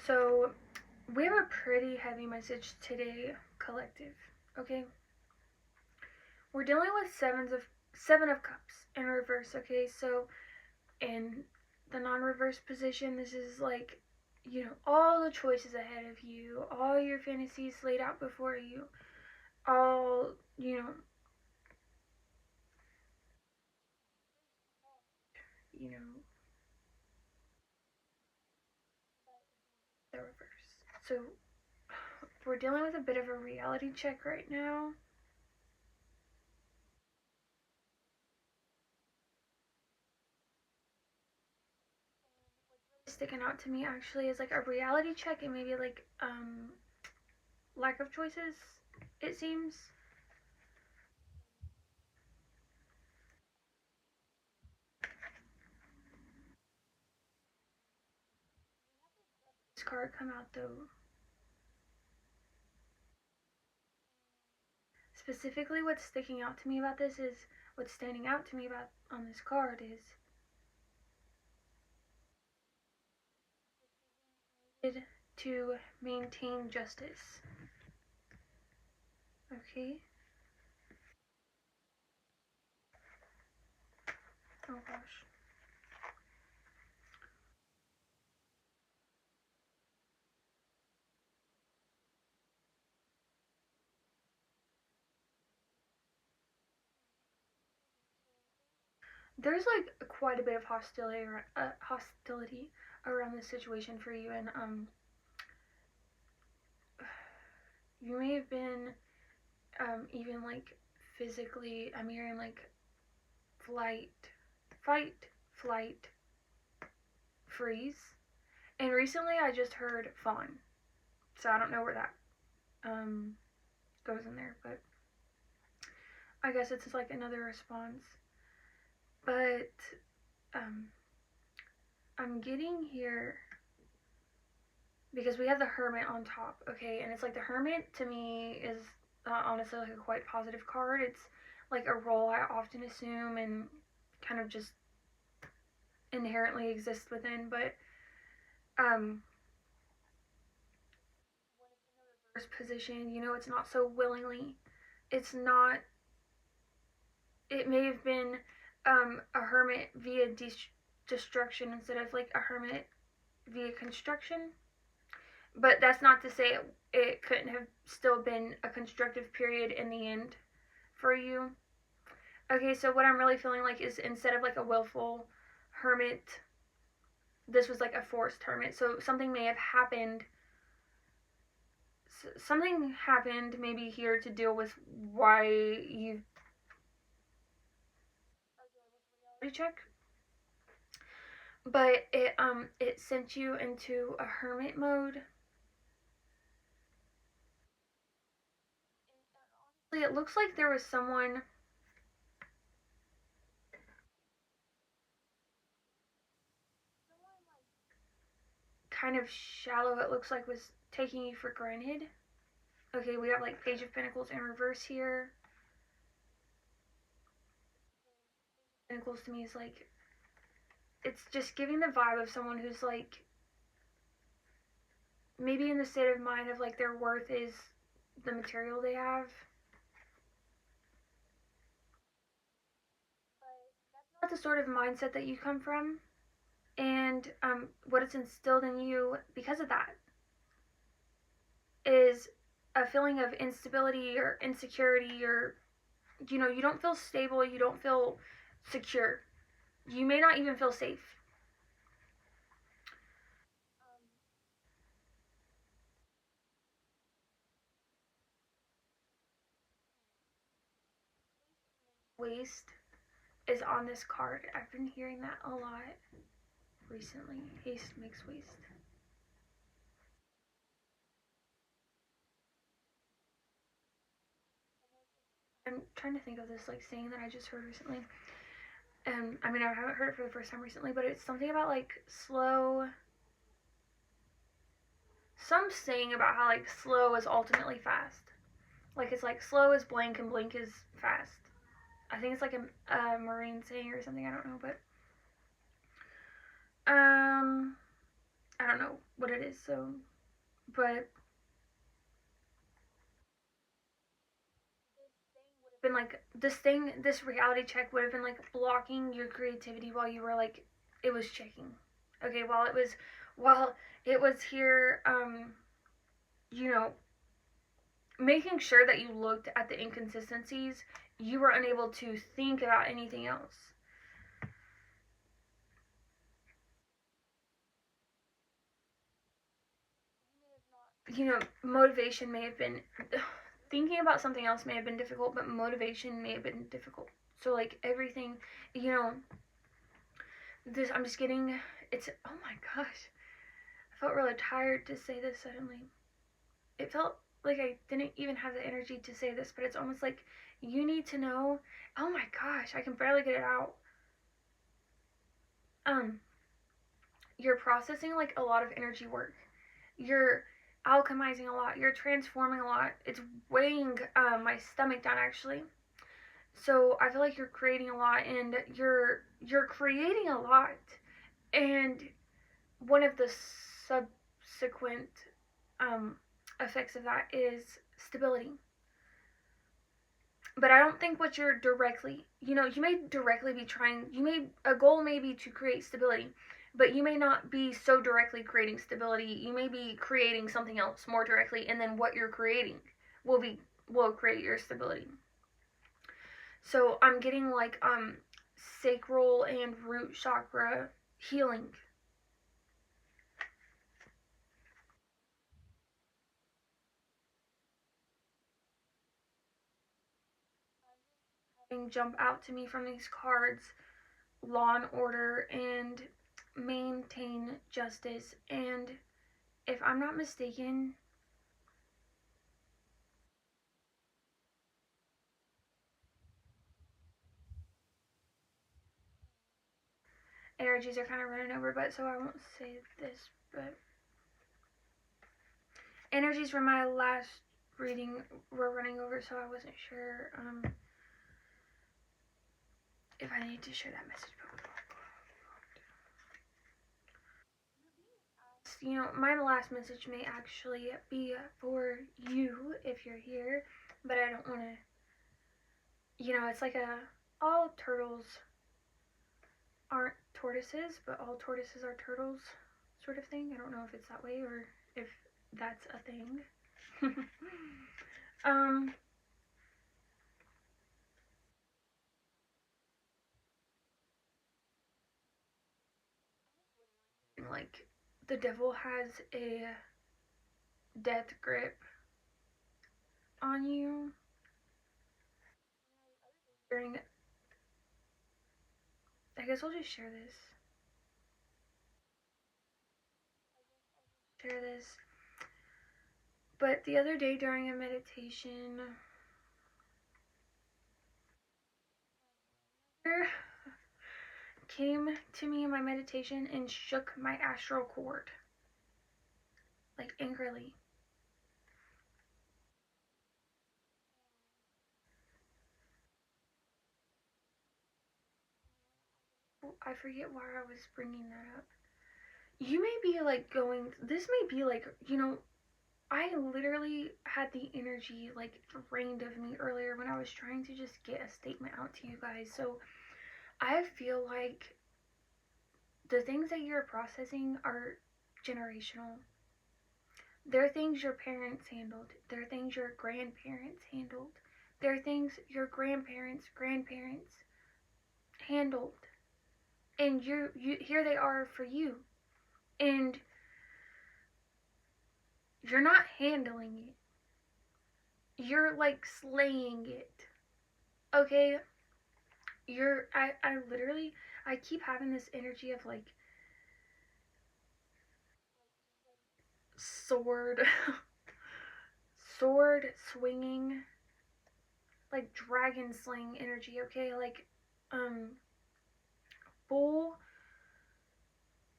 So, we have a pretty heavy message today, collective. Okay? We're dealing with seven of cups in reverse, okay? So, in the non-reverse position, this is like, all the choices ahead of you, all your fantasies laid out before you, all, you know, the reverse. So, we're dealing with a bit of a reality check right now. Sticking out to me actually is like a reality check and maybe like lack of choices, it seems. This card come out though. Specifically what's sticking out to me about this is what's standing out to me about on this card is to maintain justice. Okay? Oh gosh. There's like quite a bit of hostility around this situation for you, and you may have been even like physically. I'm hearing like flight, fight, flight, freeze. And recently I just heard fawn. So I don't know where that um goes in there, but I guess it's like another response. But um I'm getting here because we have the hermit on top, okay? And it's like the hermit to me is honestly like a quite positive card. It's like a role I often assume and kind of just inherently exist within, but um first position, it's not so willingly. It's not. It may have been a hermit via destruction instead of like a hermit via construction. But that's not to say it couldn't have still been a constructive period in the end for you. Okay, so what I'm really feeling like is instead of like a willful hermit, this was like a forced hermit. So something may have happened. Something happened maybe here to deal with why you check, but it sent you into a hermit mode. It looks like there was someone kind of shallow, it looks like, was taking you for granted. Okay, we have like Page of Pentacles in reverse here. Pentacles to me is like, it's just giving the vibe of someone who's like maybe in the state of mind of like their worth is the material they have. Not the sort of mindset that you come from, and what it's instilled in you because of that is a feeling of instability or insecurity, or you don't feel stable, you don't feel secure, you may not even feel safe. Waste is on this card. I've been hearing that a lot recently. Haste makes waste. I'm trying to think of this like saying that I just heard recently. And I mean, I haven't heard it for the first time recently, but it's something about like slow. Some saying about how like slow is ultimately fast. Like it's like slow is blank and blank is fast. I think it's like a marine saying or something. I don't know, but I don't know what it is. So, but been like this reality check would have been like blocking your creativity while you were like, it was checking. Okay, while it was here, you know, making sure that you looked at the inconsistencies, you were unable to think about anything else. Motivation may have been thinking about something else may have been difficult, but motivation may have been difficult. So like everything, you know, this I'm just getting it's oh my gosh. I felt really tired to say this suddenly. It felt like I didn't even have the energy to say this, but it's almost like you need to know, oh my gosh, I can barely get it out. Um you're processing like a lot of energy work. You're alchemizing a lot. You're transforming a lot. It's weighing my stomach down actually. So I feel like you're creating a lot, and you're creating a lot, and one of the subsequent um, effects of that is stability. But I don't think what you're directly, you may directly be trying, a goal may be to create stability, but you may not be so directly creating stability. You may be creating something else more directly, and then what you're creating will create your stability. So I'm getting like sacral and root chakra healing. Jump out to me from these cards: law and order and maintain justice. And if I'm not mistaken, energies are kind of running over, but so I won't say this, but energies from my last reading were running over, so I wasn't sure if I need to share that message. My last message may actually be for you if you're here, but I don't want to, it's like all turtles aren't tortoises, but all tortoises are turtles sort of thing. I don't know if it's that way or if that's a thing. um, like the devil has a death grip on you during. I guess I'll just share this. Share this. But the other day during a meditation, came to me in my meditation and shook my astral cord, like angrily. I forget why I was bringing that up. You may be like this may be like, I literally had the energy like drained of me earlier when I was trying to just get a statement out to you guys. So I feel like the things that you're processing are generational. They're things your parents handled. They're things your grandparents handled. They're things your grandparents handled. And you here they are for you. And you're not handling it. You're like slaying it. Okay? I literally I keep having this energy of like sword sword swinging, like dragon slaying energy, okay? Like full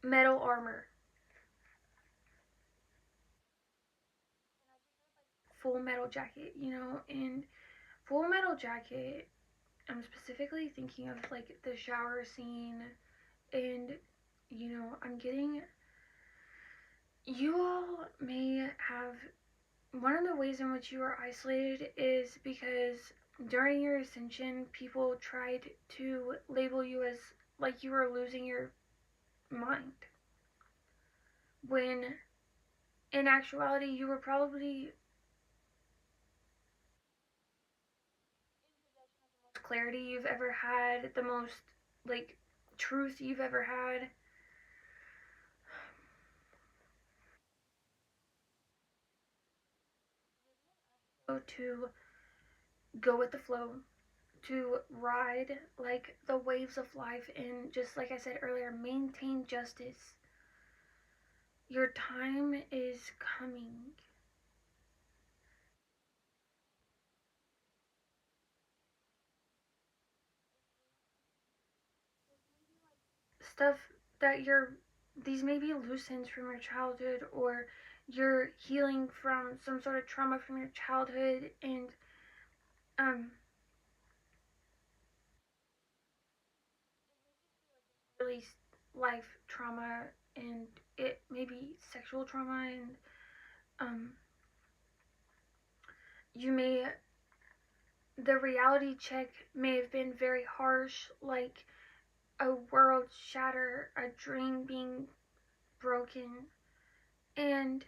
metal armor, full metal jacket, and full metal jacket, I'm specifically thinking of like the shower scene, and I'm getting You all may have one of the ways in which you are isolated is because during your ascension, people tried to label you as like you were losing your mind, when in actuality, you were probably the most clarity you've ever had, the most like truth you've ever had. So to go with the flow, to ride like the waves of life, and just like I said earlier, maintain justice. Your time is coming. Stuff that you're, these may be loose ends from your childhood, or you're healing from some sort of trauma from your childhood, and um really life trauma, and it may be sexual trauma, and um you may, the reality check may have been very harsh, like a world shatter, a dream being broken, and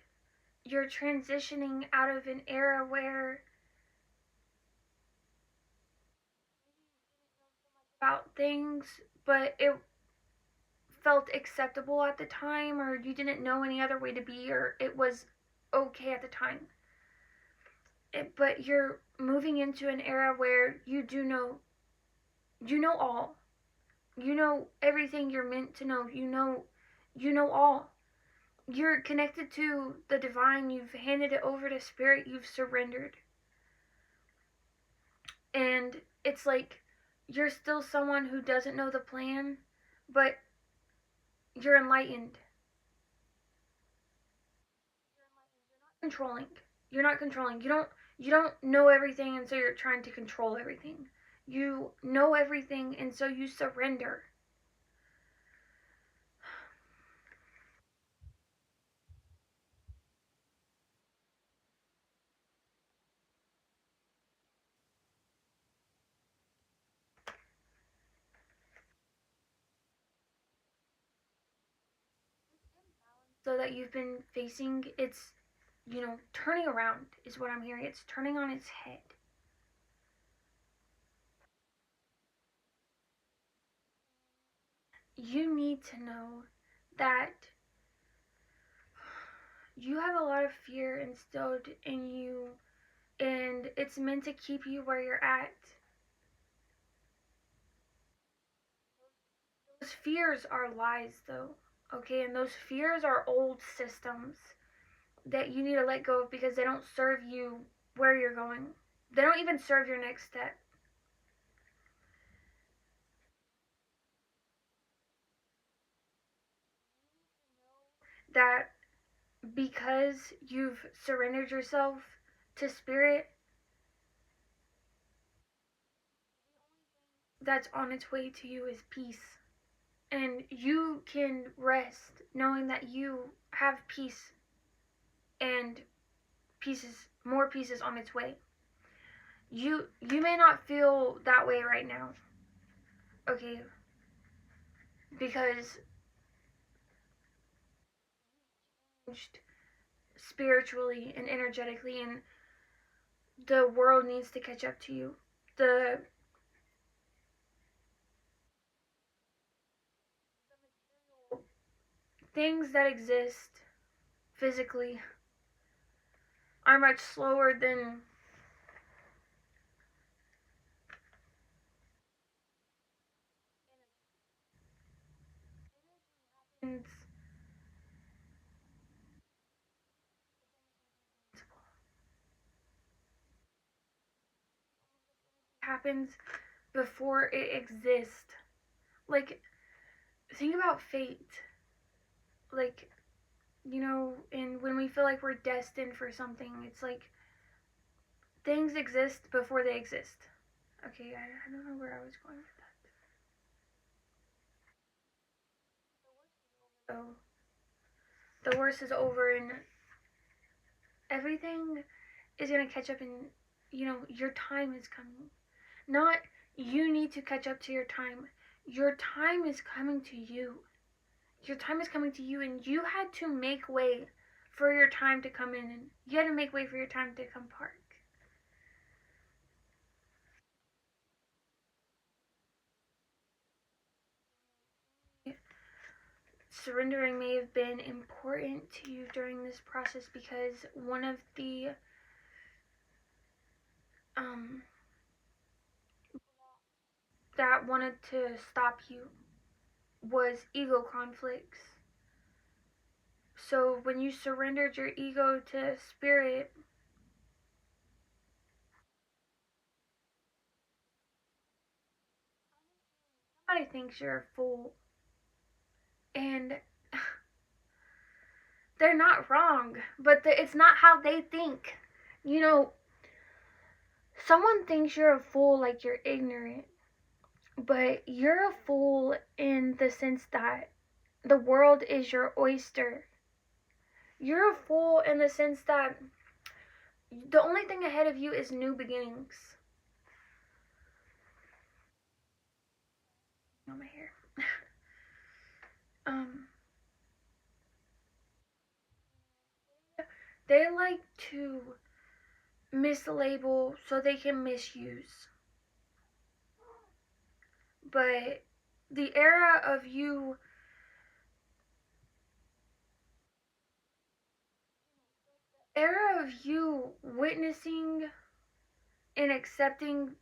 you're transitioning out of an era where about things, but it felt acceptable at the time, or you didn't know any other way to be, or it was okay at the time. But you're moving into an era where you know all. You know everything you're meant to know. You know all. You're connected to the divine. You've handed it over to spirit. You've surrendered. And it's like you're still someone who doesn't know the plan, but you're enlightened. Controlling. You're not controlling. You don't know everything, and so you're trying to control everything. You know everything, and so you surrender. So that you've been facing, it's, turning around is what I'm hearing. It's turning on its head. You need to know that you have a lot of fear instilled in you, and it's meant to keep you where you're at. Those fears are lies, though, okay? And those fears are old systems that you need to let go of, because they don't serve you where you're going. They don't even serve your next step. That because you've surrendered yourself to spirit, that's on its way to you is peace. And you can rest knowing that you have peace, and pieces, more pieces on its way. You may not feel that way right now, okay? Because spiritually and energetically, and the world needs to catch up to you. The things that exist physically are much slower than happens, happens before it exists. Like, think about fate. Like, and when we feel like we're destined for something, it's like things exist before they exist. Okay, I don't know where I was going with that. Oh, the worst is over and everything is going to catch up, and your time is coming. Not you need to catch up to your time. Your time is coming to you. Your time is coming to you, and you had to make way for your time to come in, and you had to make way for your time to come park. Surrendering may have been important to you during this process because one of the um, that wanted to stop you was ego conflicts. So when you surrendered your ego to spirit, somebody thinks you're a fool, and they're not wrong, but it's not how they think. You know, someone thinks you're a fool like you're ignorant, but you're a fool in the sense that the world is your oyster. You're a fool in the sense that the only thing ahead of you is new beginnings. Oh, my hair. um, they like to mislabel so they can misuse. But the era of you witnessing and accepting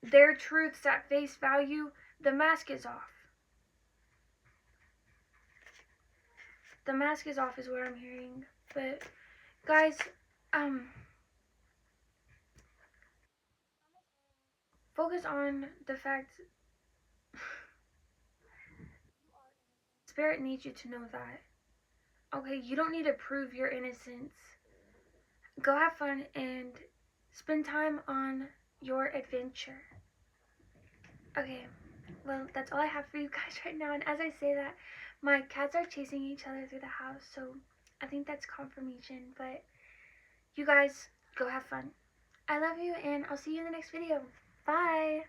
their truths at face value, the mask is off. The mask is off is what I'm hearing. But guys, um focus on the fact spirit needs you to know that. Okay, you don't need to prove your innocence. Go have fun and spend time on your adventure. Okay, well, that's all I have for you guys right now. And as I say that, my cats are chasing each other through the house, so I think that's confirmation. But you guys, go have fun. I love you, and I'll see you in the next video. Bye!